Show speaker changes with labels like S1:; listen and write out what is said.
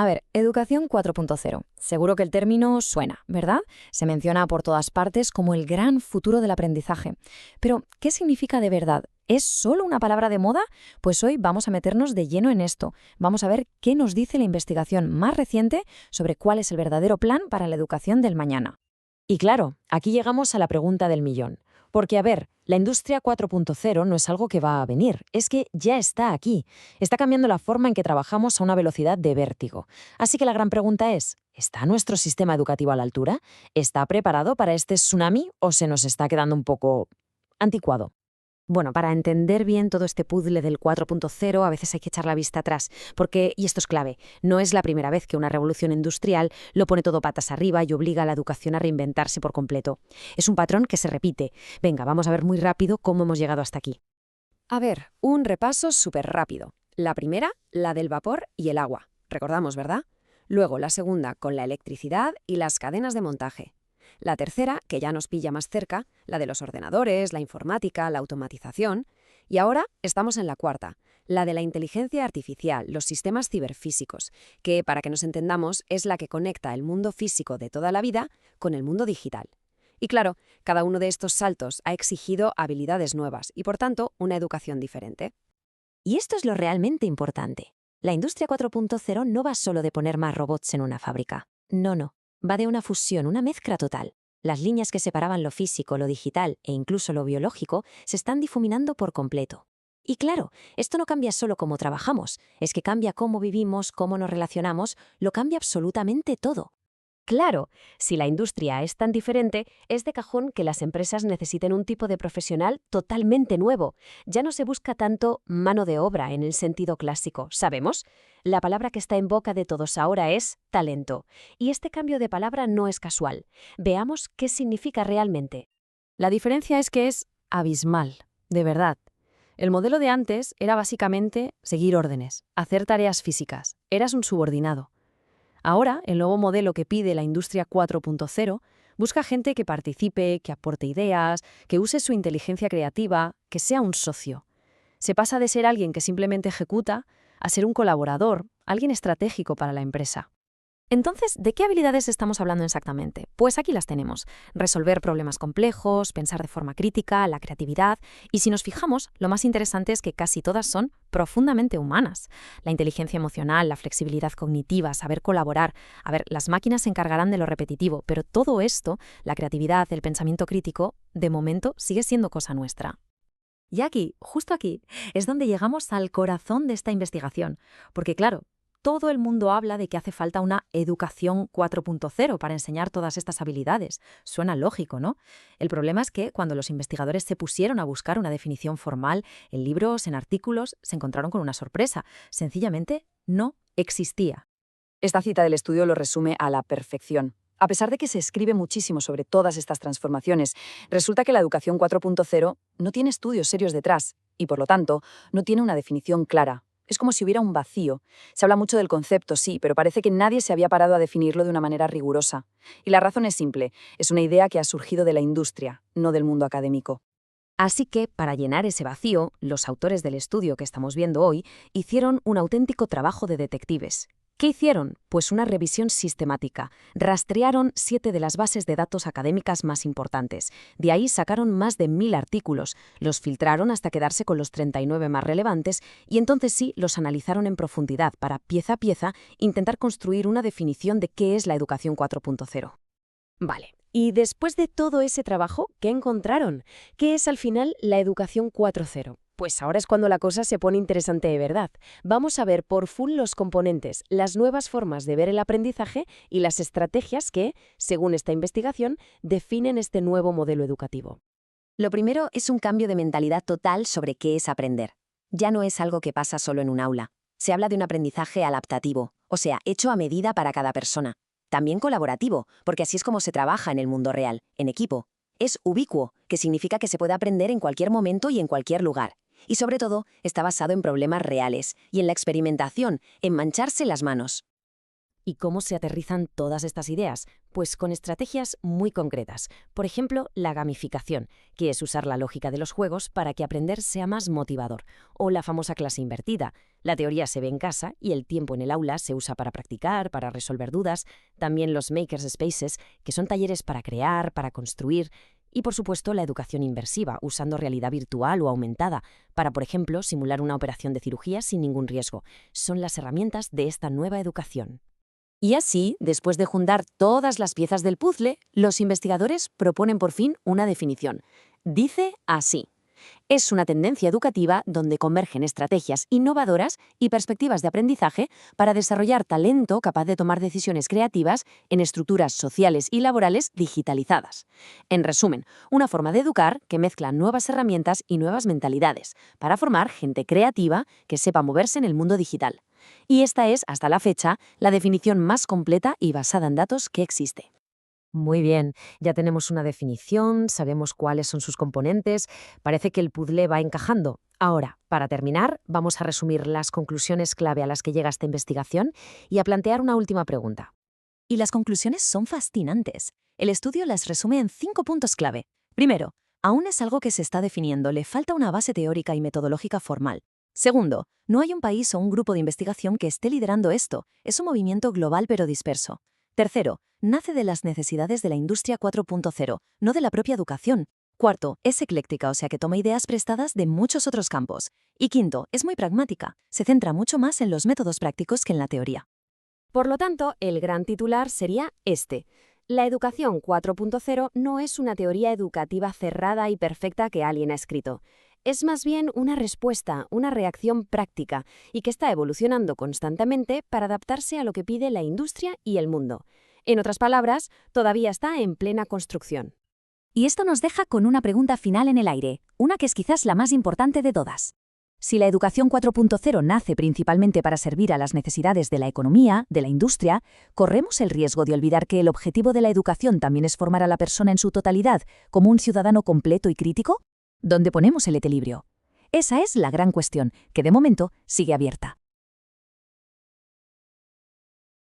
S1: A ver, educación 4.0. Seguro que el término suena, ¿verdad? Se menciona por todas partes como el gran futuro del aprendizaje. Pero, ¿qué significa de verdad? ¿Es solo una palabra de moda? Pues hoy vamos a meternos de lleno en esto. Vamos a ver qué nos dice la investigación más reciente sobre cuál es el verdadero plan para la educación del mañana.
S2: Y claro, aquí llegamos a la pregunta del millón. Porque, a ver, la industria 4.0 no es algo que va a venir, es que ya está aquí. Está cambiando la forma en que trabajamos a una velocidad de vértigo. Así que la gran pregunta es, ¿está nuestro sistema educativo a la altura? ¿Está preparado para este tsunami o se nos está quedando un poco anticuado?
S1: Bueno, para entender bien todo este puzzle del 4.0 a veces hay que echar la vista atrás, porque, y esto es clave, no es la primera vez que una revolución industrial lo pone todo patas arriba y obliga a la educación a reinventarse por completo. Es un patrón que se repite. Venga, vamos a ver muy rápido cómo hemos llegado hasta aquí. A ver, un repaso súper rápido. La primera, la del vapor y el agua. Recordamos, ¿verdad? Luego la segunda, con la electricidad y las cadenas de montaje. La tercera, que ya nos pilla más cerca, la de los ordenadores, la informática, la automatización. Y ahora estamos en la cuarta, la de la inteligencia artificial, los sistemas ciberfísicos, que, para que nos entendamos, es la que conecta el mundo físico de toda la vida con el mundo digital. Y claro, cada uno de estos saltos ha exigido habilidades nuevas y, por tanto, una educación diferente.
S2: Y esto es lo realmente importante. La industria 4.0 no va solo de poner más robots en una fábrica. No. Va de una fusión, una mezcla total. Las líneas que separaban lo físico, lo digital e incluso lo biológico se están difuminando por completo. Y claro, esto no cambia solo cómo trabajamos, es que cambia cómo vivimos, cómo nos relacionamos, lo cambia absolutamente todo.
S1: Claro, si la industria es tan diferente, es de cajón que las empresas necesiten un tipo de profesional totalmente nuevo. Ya no se busca tanto mano de obra en el sentido clásico, ¿sabemos? La palabra que está en boca de todos ahora es talento. Y este cambio de palabra no es casual. Veamos qué significa realmente. La diferencia es que es abismal, de verdad. El modelo de antes era básicamente seguir órdenes, hacer tareas físicas. Eras un subordinado. Ahora, el nuevo modelo que pide la industria 4.0 busca gente que participe, que aporte ideas, que use su inteligencia creativa, que sea un socio. Se pasa de ser alguien que simplemente ejecuta a ser un colaborador, alguien estratégico para la empresa. Entonces, ¿de qué habilidades estamos hablando exactamente? Pues aquí las tenemos. Resolver problemas complejos, pensar de forma crítica, la creatividad. Y si nos fijamos, lo más interesante es que casi todas son profundamente humanas. La inteligencia emocional, la flexibilidad cognitiva, saber colaborar. A ver, las máquinas se encargarán de lo repetitivo, pero todo esto, la creatividad, el pensamiento crítico, de momento sigue siendo cosa nuestra. Y aquí, justo aquí, es donde llegamos al corazón de esta investigación. Porque claro, todo el mundo habla de que hace falta una educación 4.0 para enseñar todas estas habilidades. Suena lógico, ¿no? El problema es que cuando los investigadores se pusieron a buscar una definición formal en libros, en artículos, se encontraron con una sorpresa. Sencillamente no existía.
S3: Esta cita del estudio lo resume a la perfección. A pesar de que se escribe muchísimo sobre todas estas transformaciones, resulta que la educación 4.0 no tiene estudios serios detrás y, por lo tanto, no tiene una definición clara. Es como si hubiera un vacío. Se habla mucho del concepto, sí, pero parece que nadie se había parado a definirlo de una manera rigurosa. Y la razón es simple, es una idea que ha surgido de la industria, no del mundo académico.
S1: Así que, para llenar ese vacío, los autores del estudio que estamos viendo hoy hicieron un auténtico trabajo de detectives. ¿Qué hicieron? Pues una revisión sistemática. Rastrearon 7 de las bases de datos académicas más importantes. De ahí sacaron más de 1000 artículos, los filtraron hasta quedarse con los 39 más relevantes y entonces sí los analizaron en profundidad para, pieza a pieza, intentar construir una definición de qué es la educación 4.0. Vale. Y después de todo ese trabajo, ¿qué encontraron? ¿Qué es al final la educación 4.0? Pues ahora es cuando la cosa se pone interesante de verdad. Vamos a ver por full los componentes, las nuevas formas de ver el aprendizaje y las estrategias que, según esta investigación, definen este nuevo modelo educativo.
S2: Lo primero es un cambio de mentalidad total sobre qué es aprender. Ya no es algo que pasa solo en un aula. Se habla de un aprendizaje adaptativo, o sea, hecho a medida para cada persona. También colaborativo, porque así es como se trabaja en el mundo real, en equipo. Es ubicuo, que significa que se puede aprender en cualquier momento y en cualquier lugar. Y sobre todo, está basado en problemas reales y en la experimentación, en mancharse las manos.
S1: ¿Y cómo se aterrizan todas estas ideas? Pues con estrategias muy concretas. Por ejemplo, la gamificación, que es usar la lógica de los juegos para que aprender sea más motivador. O la famosa clase invertida. La teoría se ve en casa y el tiempo en el aula se usa para practicar, para resolver dudas. También los Makers Spaces, que son talleres para crear, para construir. Y, por supuesto, la educación inmersiva, usando realidad virtual o aumentada, para, por ejemplo, simular una operación de cirugía sin ningún riesgo. Son las herramientas de esta nueva educación.
S2: Y así, después de juntar todas las piezas del puzzle, los investigadores proponen por fin una definición. Dice así: es una tendencia educativa donde convergen estrategias innovadoras y perspectivas de aprendizaje para desarrollar talento capaz de tomar decisiones creativas en estructuras sociales y laborales digitalizadas. En resumen, una forma de educar que mezcla nuevas herramientas y nuevas mentalidades para formar gente creativa que sepa moverse en el mundo digital. Y esta es, hasta la fecha, la definición más completa y basada en datos que existe.
S1: Muy bien, ya tenemos una definición, sabemos cuáles son sus componentes, parece que el puzzle va encajando. Ahora, para terminar, vamos a resumir las conclusiones clave a las que llega esta investigación y a plantear una última pregunta.
S2: Y las conclusiones son fascinantes. El estudio las resume en 5 puntos clave. Primero, aún es algo que se está definiendo, le falta una base teórica y metodológica formal. Segundo, no hay un país o un grupo de investigación que esté liderando esto, es un movimiento global pero disperso. Tercero, nace de las necesidades de la industria 4.0, no de la propia educación. Cuarto, es ecléctica, o sea que toma ideas prestadas de muchos otros campos. Y quinto, es muy pragmática, se centra mucho más en los métodos prácticos que en la teoría.
S1: Por lo tanto, el gran titular sería este. La educación 4.0 no es una teoría educativa cerrada y perfecta que alguien ha escrito. Es más bien una respuesta, una reacción práctica y que está evolucionando constantemente para adaptarse a lo que pide la industria y el mundo. En otras palabras, todavía está en plena construcción.
S2: Y esto nos deja con una pregunta final en el aire, una que es quizás la más importante de todas. Si la educación 4.0 nace principalmente para servir a las necesidades de la economía, de la industria, ¿corremos el riesgo de olvidar que el objetivo de la educación también es formar a la persona en su totalidad como un ciudadano completo y crítico? ¿Dónde ponemos el equilibrio? Esa es la gran cuestión, que de momento sigue abierta.